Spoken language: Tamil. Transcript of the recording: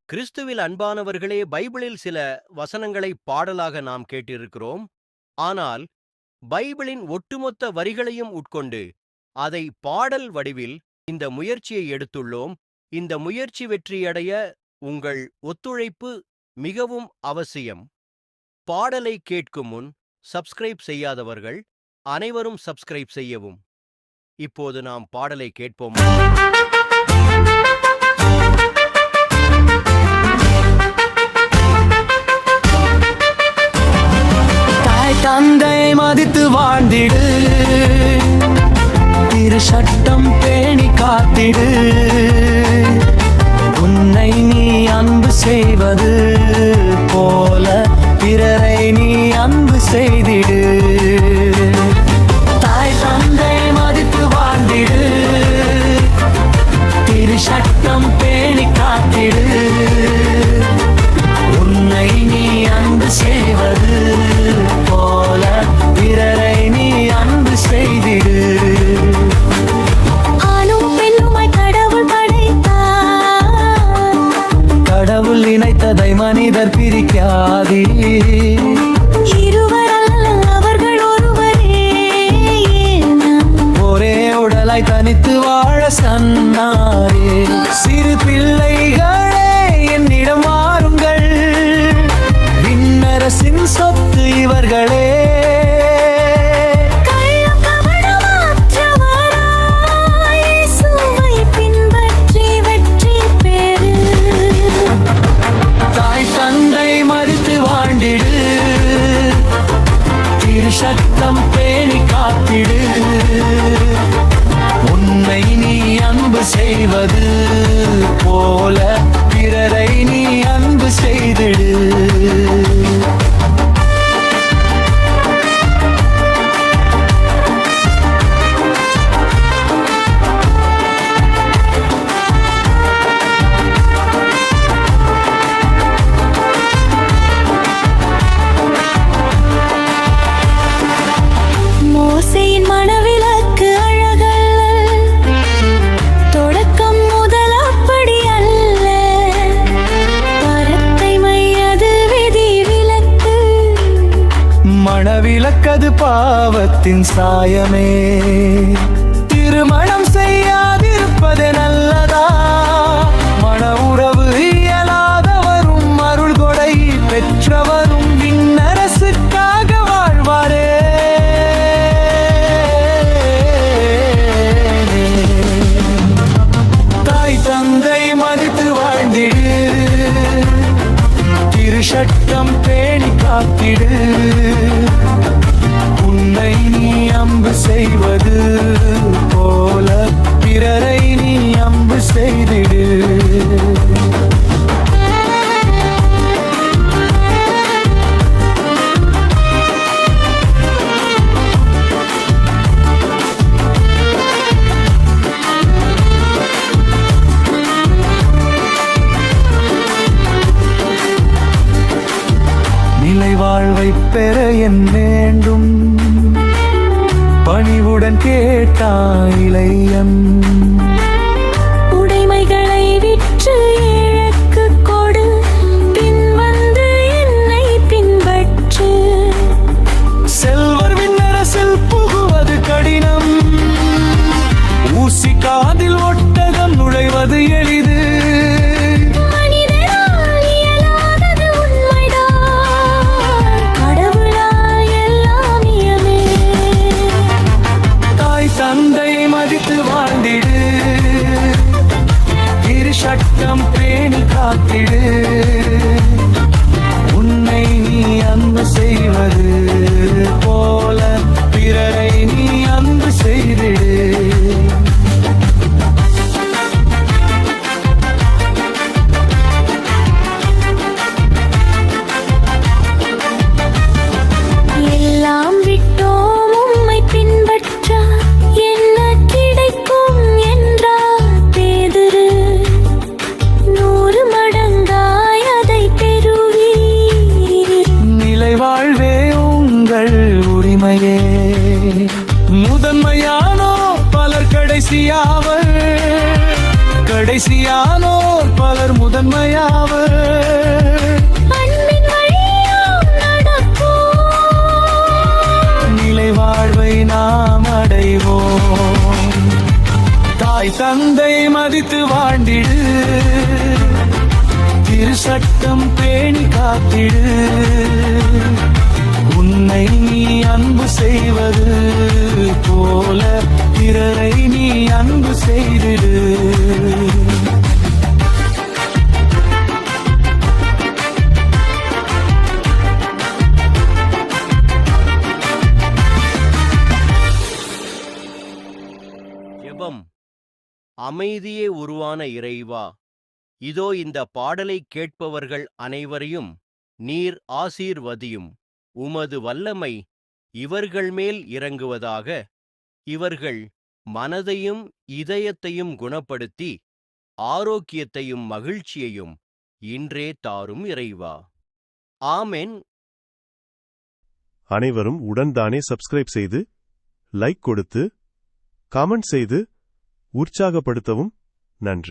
கிறிஸ்துவில் அன்பானவர்களே, பைபிளில் சில வசனங்களை பாடலாக நாம் கேட்டிருக்கிறோம். ஆனால் பைபிளின் ஒட்டுமொத்த வரிகளையும் உட்கொண்டு அதை பாடல் வடிவில் இந்த முயற்சியை எடுத்துள்ளோம். இந்த முயற்சி வெற்றியடைய உங்கள் ஒத்துழைப்பு மிகவும் அவசியம். பாடலை கேட்கும் முன் சப்ஸ்கிரைப் செய்யாதவர்கள் அனைவரும் சப்ஸ்கிரைப் செய்யவும். இப்போது நாம் பாடலை கேட்போம். தந்தை மதித்து வாழ்ந்திடு, திரு சட்டம் பேணி காத்திடு, உன்னை நீ அன்பு செய்வது போல பிறரை நீ அன்பு செய்திடு. தாய் தந்தை மதித்து வாழ்ந்திடு, திரு சட்டம் பேணி காத்திடு, உன்னை நீ அன்பு செய்வது போல பிறரை நீ அன்பு செய்திடு. ஆணும் பெண்ணுமாய் கடவுள் படைத்தார், கடவுள் இணைத்ததை மனிதர் பிரிக்காதே. இருவர் அல்ல அவர்கள் ஒருவரே, ஒரே உடலாய் தனித்து வாழ சொன்னாரே. சிறு பிள்ளைகளே என்னிடம் வாருங்கள், விண்ணரசின் சொத்து இவர்களே. தாய் தந்தை மதித்து வாழ்ந்திடு, திரு சட்டம் பேணி காத்திடு, உன்னை நீ அன்பு செய்வது போல பிறரை நீ அன்பு செய்திடு. மோசேயின் மனவிலக்கு அழகல்ல, தொடக்கம் முதல் அப்படி அல்ல, பரத்தை மையது விதி விலக்கு. மணவிலக்கது பாவத்தின் சாயமே, திருமணம் செய்யாதிருப்பது நல்லதா? மன உறவு இயலாதவரும் அருள் கொடை பெற்றவரும் விண்ணரசுக்காக வாழ்வாரே. தாய் தந்தை மதித்து வாழ்ந்திடு, திரு சட்டம் பேணி காத்திடு, உன்னை நீ அன்பு செய்வது போல பிறரை நீ அன்பு செய்திடு. நிலை வாழ்வை பெற என் வேண்டும், பணிவுடன் கேட்டாயிலையன். உடைமைகளை விற்று ஏழைக்கு கொடு, பின் வந்து என்னை பின்பற்று. செல்வர் விண்ணரசில் புகுவது கடினம், ஊசி காதில் ஒட்டகம் நுழைவது எளிது. மனிதரால் இயலாதது உண்மைதான், கடவுளால் எல்லாம் இயலே. தாய் தந்தை மதித்து வாழ்ந்திடு, திரு சட்டம் பேணி காத்திடு, உன்னை நீ அன்பு செய்வது போல பிறரை நீ அன்பு செய்திடு. எல்லாம் விட்டோம் உம்மை பின்பற்ற, என்ன கிடைக்கும் என்றார் பேதுரு. 100 மடங்காய் அதை பெறுவீர். நிலை வாழ்வே உங்கள் உரிமையே, முதன்மையானோ பலர் கடைசியாவர். கடைசியானோர் பலர் முதன்மையாவர். அன்பின் வழியாம் நடப்போம். நிலை வாழ்வை நாம் அடைவோம். தாய் தந்தை மதித்து வாழ்ந்திடு, திருச்சட்டம் பேணி காத்திடு. உன்னை நீ அன்பு செய்வது போல பிறரை நீ அன்பு செய்திடு. ஜெபம். அமைதியே உருவான இறைவா, இதோ இந்த பாடலை கேட்பவர்கள் அனைவரையும் நீர் ஆசீர்வதியும். உமது வல்லமை இவர்கள் மேல் இறங்குவதாக. இவர்கள் மனதையும் இதயத்தையும் குணப்படுத்தி ஆரோக்கியத்தையும் மகிழ்ச்சியையும் இன்றே தாரும் இறைவா. ஆமென். அனைவரும் உடன்தானே சப்ஸ்கிரைப் செய்து, லைக் கொடுத்து, கமெண்ட் செய்து உற்சாகப்படுத்தவும். நன்றி.